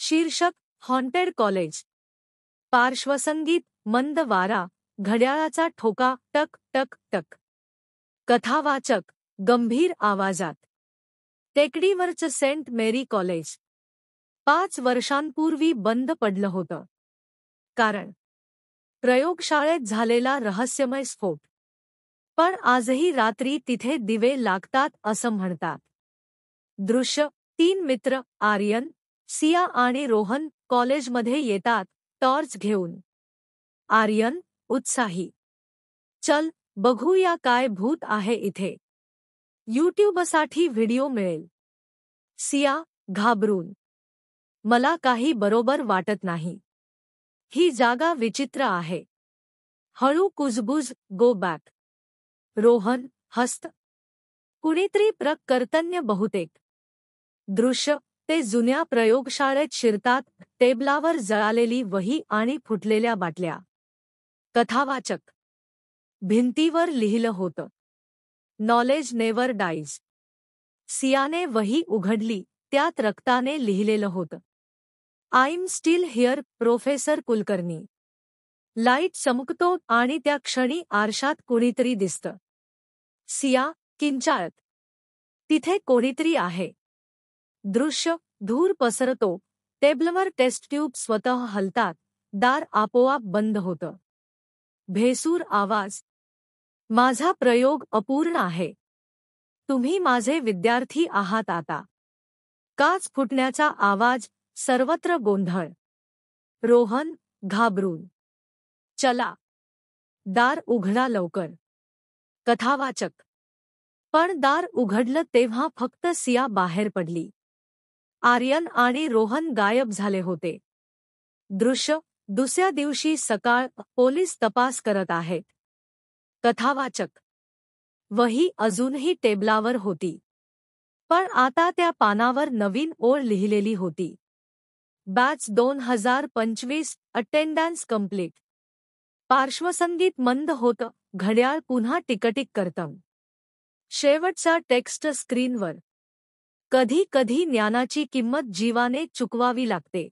शीर्षक haunted college. पार्श्वसंगीत मंद वारा, घड्याळाचा ठोका टक टक टक. कथावाचक गंभीर आवाजात. टेकडीवरचं सेंट मेरी कॉलेज 5 वर्षांपूर्वी बंद पडलं होतं. कारण प्रयोगशाळेत झालेला रहस्यमय स्फोट. पण आजही रात्री तिथे दिवे लागतात असं म्हणतात. दृश्य 3 मित्र आर्यन, सिया आणि रोहन कॉलेजमध्ये येतात टॉर्च घेऊन. आर्यन उत्साही, चल बघूया काय भूत आहे इथे. यूट्यूबसाठी व्हिडिओ मिळेल. सिया घाबरून, मला काही बरोबर वाटत नाही. ही जागा विचित्र आहे. हळू कुजबुज गो बॅक. रोहन हस्त, कुणीतरी करतन्य बहुतेक. दृश्य ते जुन्या प्रयोगशाळेत शिरतात. टेबलावर जळालेली वही आणि फुटलेल्या बाटल्या. कथावाचक भिंतीवर लिहिलं होतं, नॉलेज नेव्हर डाईज. सियाने वही उघडली. त्यात रक्ताने लिहिलेलं होतं, I am still here professor Kulkarni. Light चमकतो आणि त्या क्षणी आरशात कोणीतरी दिसतं. सिया किंचाळत, तिथे कोणीतरी आहे. दृश्य धूर पसरतो. टेबलवर टेस्ट ट्यूब स्वतः हलतात. दार आपोआप बंद होतं. भेसूर आवाज, माझा प्रयोग अपूर्ण आहे. तुम्ही माझे विद्यार्थी आहात आता. काच फुटण्याचा आवाज, सर्वत्र गोंधळ. रोहन घाबरून, चला दार उघडा लवकर. कथावाचक पण दार उघडलं तेव्हा फक्त सिया बाहेर पडली. आर्यन आणि रोहन गायब झाले होते. दृश्य दुसऱ्या दिवशी सकाळ, पोलीस तपास करत आहेत. कथावाचक वही अजूनही टेबलावर होती. पण आता त्या पानावर नवीन ओळ लिहिलेली होती, बॅच 2025 अटेंडन्स कंप्लीट. पार्श्वसंगीत मंद होतं. घड्याळ पुन्हा टिकटिक करतं. शेवटचा टेक्स्ट स्क्रीनवर. कधी कधी ज्ञानाची किंमत जीवाने चुकवावी लागते.